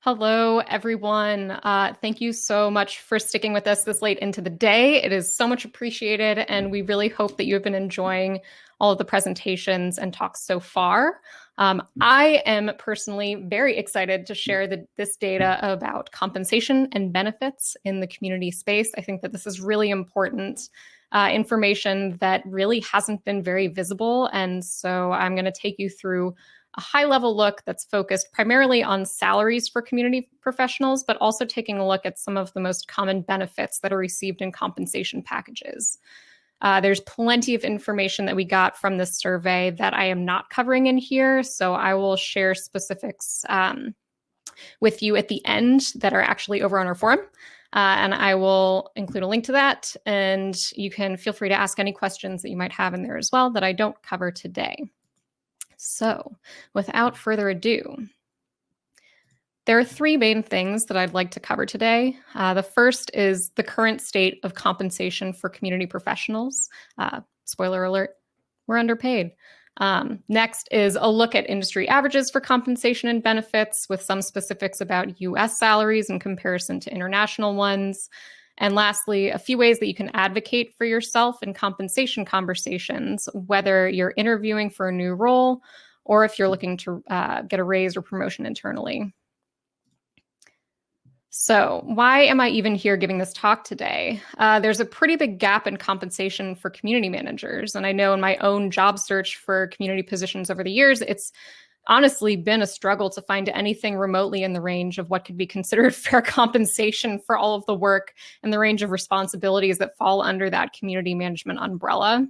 Hello, everyone. Thank you so much for sticking with us this late into the day. It is so much appreciated, and we really hope that you have been enjoying all of the presentations and talks so far. I am personally very excited to share this data about compensation and benefits in the community space. I think that this is really important information that really hasn't been very visible, and so I'm going to take you through a high-level look that's focused primarily on salaries for community professionals, but also taking a look at some of the most common benefits that are received in compensation packages. There's plenty of information that we got from this survey that I am not covering in here, so I will share specifics with you at the end that are actually over on our forum. And I will include a link to that, and you can feel free to ask any questions that you might have in there as well that I don't cover today. So, without further ado, there are three main things that I'd like to cover today. The first is the current state of compensation for community professionals. Spoiler alert, we're underpaid. Next is a look at industry averages for compensation and benefits with some specifics about US salaries in comparison to international ones. And lastly, a few ways that you can advocate for yourself in compensation conversations, whether you're interviewing for a new role or if you're looking to get a raise or promotion internally. So why am I even here giving this talk today? There's a pretty big gap in compensation for community managers. And I know in my own job search for community positions over the years, it's honestly been a struggle to find anything remotely in the range of what could be considered fair compensation for all of the work and the range of responsibilities that fall under that community management umbrella.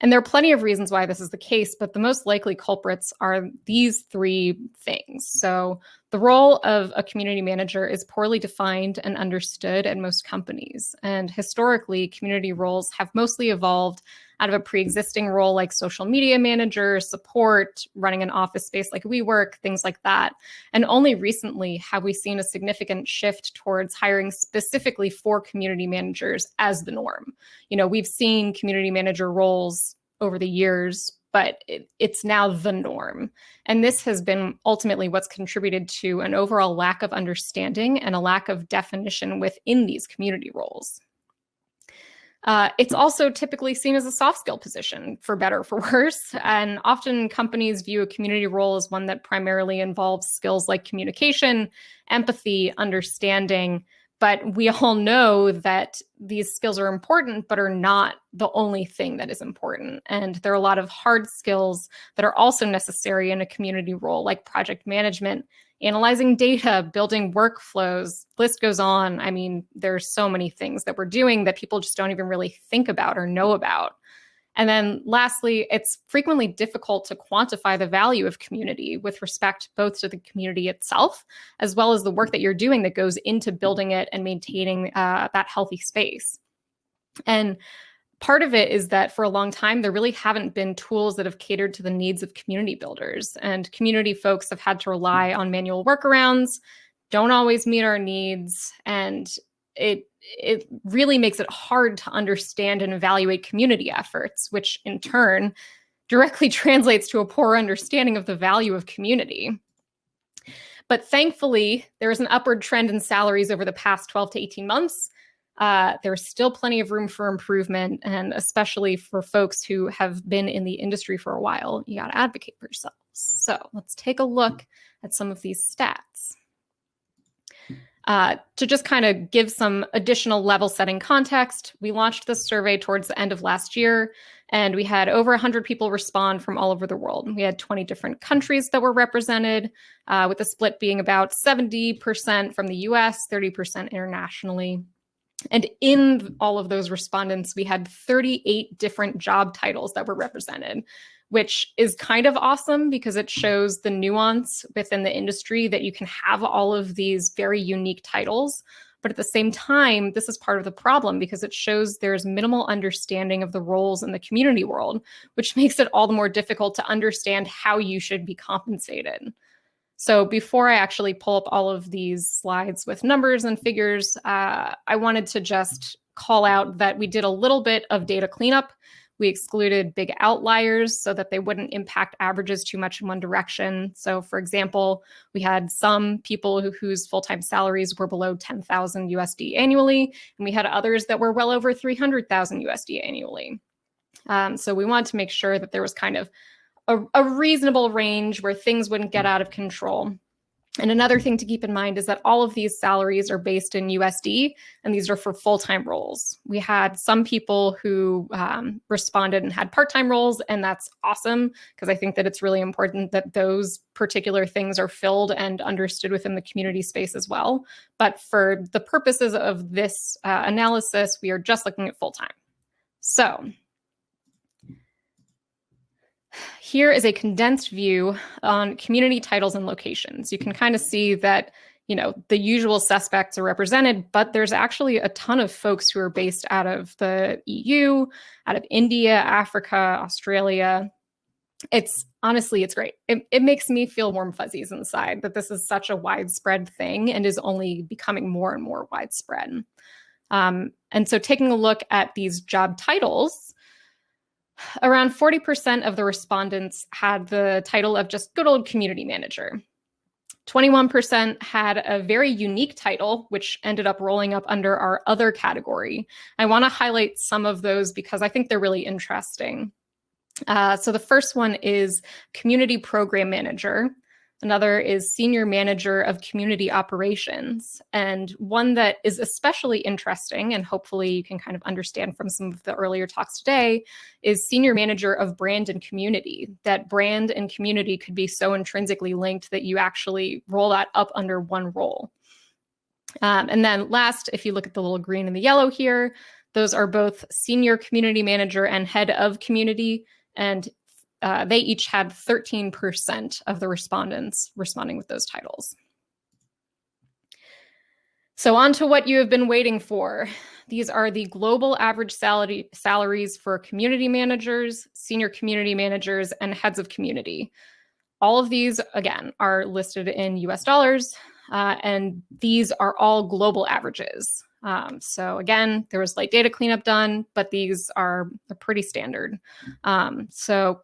And there are plenty of reasons why this is the case, but the most likely culprits are these three things. So the role of a community manager is poorly defined and understood at most companies. And historically, community roles have mostly evolved out of a pre-existing role like social media manager, support, running an office space like WeWork, things like that. And only recently have we seen a significant shift towards hiring specifically for community managers as the norm. You know, we've seen community manager roles over the years, but it's now the norm. And this has been ultimately what's contributed to an overall lack of understanding and a lack of definition within these community roles. It's also typically seen as a soft skill position, for better or for worse. And often companies view a community role as one that primarily involves skills like communication, empathy, understanding. But we all know that these skills are important, but are not the only thing that is important. And there are a lot of hard skills that are also necessary in a community role, like project management, analyzing data, building workflows, list goes on. I mean, there's so many things that we're doing that people just don't even really think about or know about. And then lastly, it's frequently difficult to quantify the value of community with respect both to the community itself, as well as the work that you're doing that goes into building it and maintaining that healthy space. And part of it is that for a long time, there really haven't been tools that have catered to the needs of community builders. And community folks have had to rely on manual workarounds, don't always meet our needs, and it really makes it hard to understand and evaluate community efforts, which in turn directly translates to a poor understanding of the value of community. But thankfully, there is an upward trend in salaries over the past 12 to 18 months. There's still plenty of room for improvement, and especially for folks who have been in the industry for a while, you got to advocate for yourselves. So let's take a look at some of these stats. To just kind of give some additional level setting context, we launched this survey towards the end of last year, and we had over 100 people respond from all over the world. We had 20 different countries that were represented, with the split being about 70% from the US, 30% internationally. And in all of those respondents, we had 38 different job titles that were represented, which is kind of awesome because it shows the nuance within the industry that you can have all of these very unique titles. But at the same time, this is part of the problem because it shows there's minimal understanding of the roles in the community world, which makes it all the more difficult to understand how you should be compensated. So before I actually pull up all of these slides with numbers and figures, I wanted to just call out that we did a little bit of data cleanup. We excluded big outliers so that they wouldn't impact averages too much in one direction. So for example, we had some people whose full-time salaries were below 10,000 USD annually, and we had others that were well over 300,000 USD annually. So we wanted to make sure that there was kind of a reasonable range where things wouldn't get out of control. And another thing to keep in mind is that all of these salaries are based in USD, and these are for full-time roles. We had some people who responded and had part-time roles, and that's awesome, because I think that it's really important that those particular things are filled and understood within the community space as well. But for the purposes of this analysis, we are just looking at full-time. So here is a condensed view on community titles and locations. You can kind of see that, the usual suspects are represented, but there's actually a ton of folks who are based out of the EU, out of India, Africa, Australia. It's great. It makes me feel warm fuzzies inside that this is such a widespread thing and is only becoming more and more widespread. And so taking a look at these job titles, around 40% of the respondents had the title of just good old community manager. 21% had a very unique title, which ended up rolling up under our other category. I want to highlight some of those because I think they're really interesting. So the first one is community program manager. Another is Senior Manager of Community Operations. And one that is especially interesting, and hopefully you can kind of understand from some of the earlier talks today, is Senior Manager of Brand and Community. That brand and community could be so intrinsically linked that you actually roll that up under one role. And then last, if you look at the little green and the yellow here, those are both Senior Community Manager and Head of Community, and they each had 13% of the respondents responding with those titles. So on to what you have been waiting for. These are the global average salaries for community managers, senior community managers, and heads of community. All of these, again, are listed in US dollars, and these are all global averages. So again, there was light data cleanup done, but these are pretty standard. So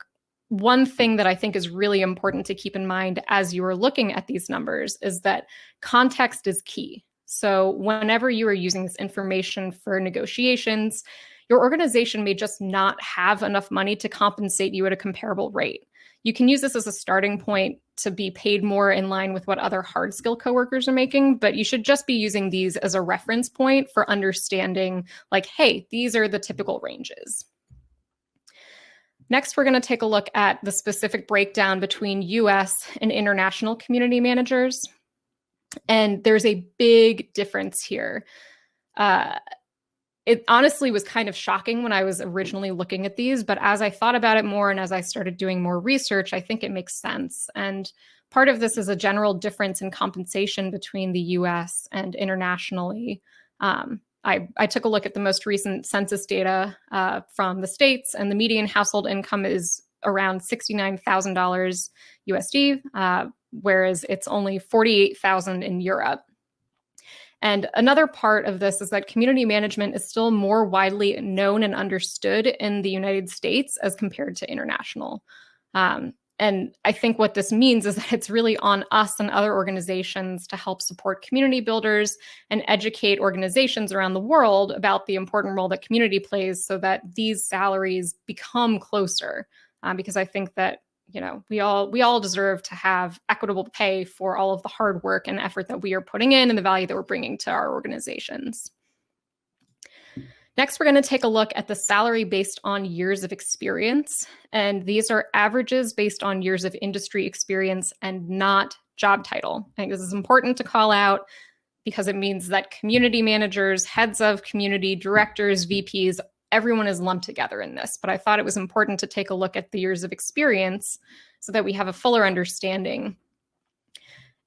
one thing that I think is really important to keep in mind as you are looking at these numbers is that context is key. So whenever you are using this information for negotiations, your organization may just not have enough money to compensate you at a comparable rate. You can use this as a starting point to be paid more in line with what other hard skill coworkers are making, but you should just be using these as a reference point for understanding, like, hey, these are the typical ranges. Next, we're going to take a look at the specific breakdown between US and international community managers. And there's a big difference here. It honestly was kind of shocking when I was originally looking at these, but as I thought about it more and as I started doing more research, I think it makes sense. And part of this is a general difference in compensation between the US and internationally. I took a look at the most recent census data from the States, and the median household income is around $69,000 USD, whereas it's only $48,000 in Europe. And another part of this is that community management is still more widely known and understood in the United States as compared to international. And I think what this means is that it's really on us and other organizations to help support community builders and educate organizations around the world about the important role that community plays so that these salaries become closer. Because I think that, we all deserve to have equitable pay for all of the hard work and effort that we are putting in and the value that we're bringing to our organizations. Next, we're going to take a look at the salary based on years of experience. And these are averages based on years of industry experience and not job title. I think this is important to call out because it means that community managers, heads of community, directors, VPs, everyone is lumped together in this. But I thought it was important to take a look at the years of experience so that we have a fuller understanding.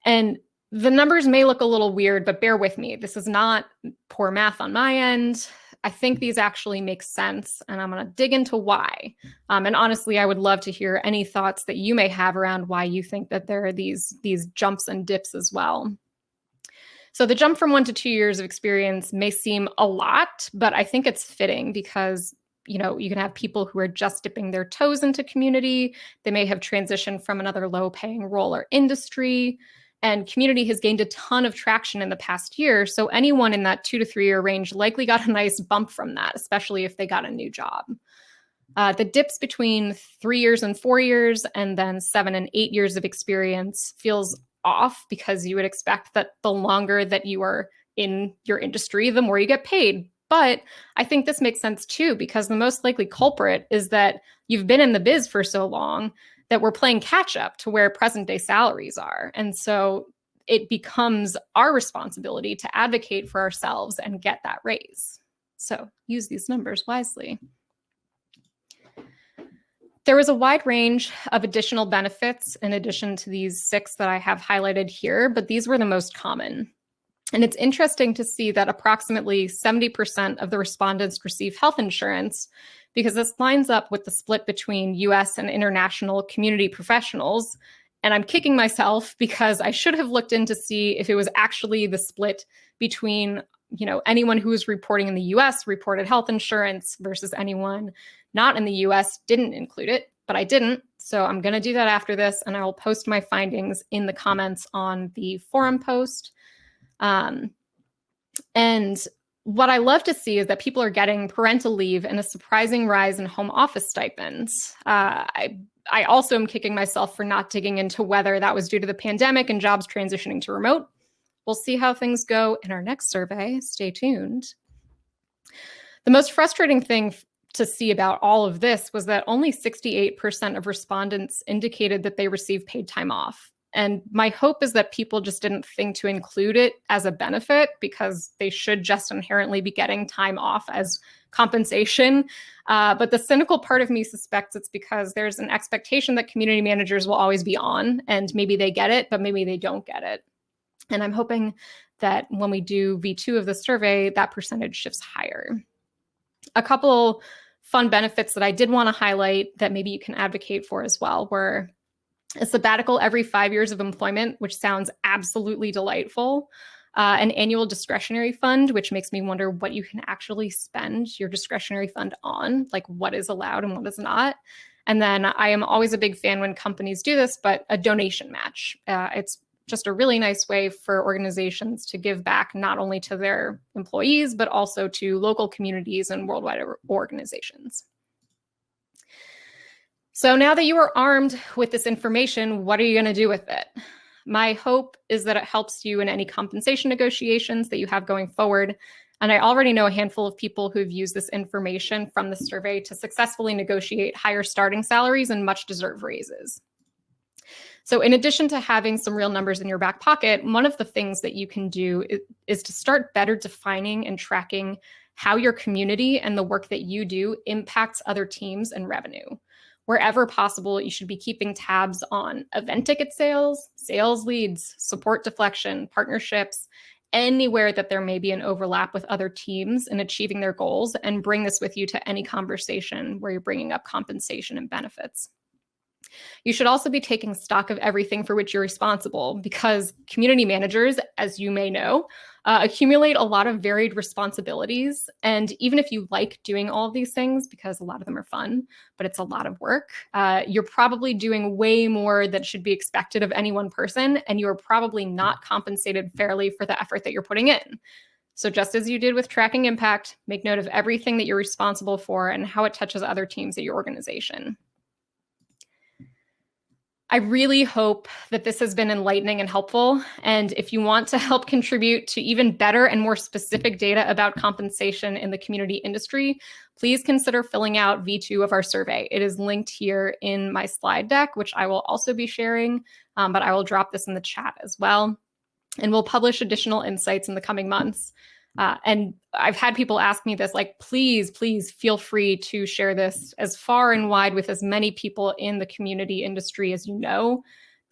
And the numbers may look a little weird, but bear with me. This is not poor math on my end. I think these actually make sense, and I'm going to dig into why. And honestly, I would love to hear any thoughts that you may have around why you think that there are these jumps and dips as well. So the jump from 1 to 2 years of experience may seem a lot, but I think it's fitting because you can have people who are just dipping their toes into community. They may have transitioned from another low-paying role or industry. And community has gained a ton of traction in the past year. So anyone in that 2 to 3 year range likely got a nice bump from that, especially if they got a new job. The dips between 3 years and 4 years, and then 7 and 8 years of experience feels off, because you would expect that the longer that you are in your industry, the more you get paid. But I think this makes sense too, because the most likely culprit is that you've been in the biz for so long that we're playing catch up to where present day salaries are. And so it becomes our responsibility to advocate for ourselves and get that raise. So use these numbers wisely. There was a wide range of additional benefits in addition to these 6 that I have highlighted here, but these were the most common. And it's interesting to see that approximately 70% of the respondents receive health insurance, because this lines up with the split between US and international community professionals. And I'm kicking myself because I should have looked in to see if it was actually the split between, anyone who was reporting in the US reported health insurance versus anyone not in the US didn't include it, but I didn't. So I'm going to do that after this, and I will post my findings in the comments on the forum post. And what I love to see is that people are getting parental leave and a surprising rise in home office stipends. I also am kicking myself for not digging into whether that was due to the pandemic and jobs transitioning to remote. We'll see how things go in our next survey. Stay tuned. The most frustrating thing to see about all of this was that only 68% of respondents indicated that they received paid time off. And my hope is that people just didn't think to include it as a benefit, because they should just inherently be getting time off as compensation. But the cynical part of me suspects it's because there's an expectation that community managers will always be on, and maybe they get it, but maybe they don't get it. And I'm hoping that when we do V2 of the survey, that percentage shifts higher. A couple fun benefits that I did want to highlight that maybe you can advocate for as well were a sabbatical every 5 years of employment, which sounds absolutely delightful. An annual discretionary fund, which makes me wonder what you can actually spend your discretionary fund on, like what is allowed and what is not. And then I am always a big fan when companies do this, but a donation match. It's just a really nice way for organizations to give back not only to their employees, but also to local communities and worldwide organizations. So now that you are armed with this information, what are you going to do with it? My hope is that it helps you in any compensation negotiations that you have going forward. And I already know a handful of people who've used this information from the survey to successfully negotiate higher starting salaries and much deserved raises. So in addition to having some real numbers in your back pocket, one of the things that you can do is to start better defining and tracking how your community and the work that you do impacts other teams and revenue. Wherever possible, you should be keeping tabs on event ticket sales, sales leads, support deflection, partnerships, anywhere that there may be an overlap with other teams in achieving their goals, and bring this with you to any conversation where you're bringing up compensation and benefits. You should also be taking stock of everything for which you're responsible, because community managers, as you may know, accumulate a lot of varied responsibilities. And even if you like doing all of these things, because a lot of them are fun, but it's a lot of work, you're probably doing way more than should be expected of any one person, and you are probably not compensated fairly for the effort that you're putting in. So just as you did with tracking impact, make note of everything that you're responsible for and how it touches other teams at your organization. I really hope that this has been enlightening and helpful. And if you want to help contribute to even better and more specific data about compensation in the community industry, please consider filling out V2 of our survey. It is linked here in my slide deck, which I will also be sharing, but I will drop this in the chat as well. And we'll publish additional insights in the coming months. And I've had people ask me this, like, please feel free to share this as far and wide with as many people in the community industry as you know.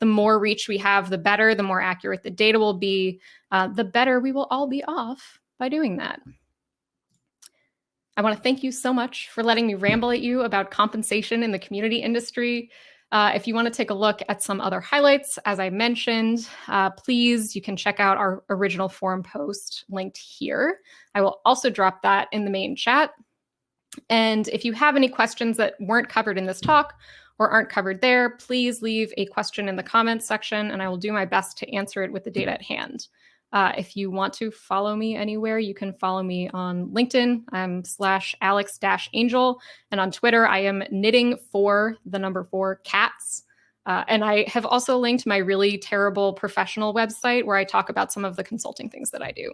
The more reach we have, the better, the more accurate the data will be, the better we will all be off by doing that. I want to thank you so much for letting me ramble at you about compensation in the community industry. If you want to take a look at some other highlights, as I mentioned, please, you can check out our original forum post linked here. I will also drop that in the main chat. And if you have any questions that weren't covered in this talk or aren't covered there, please leave a question in the comments section, and I will do my best to answer it with the data at hand. If you want to follow me anywhere, you can follow me on LinkedIn. I'm /Alex-Angel. And on Twitter, I am knitting4cats. And I have also linked my really terrible professional website where I talk about some of the consulting things that I do.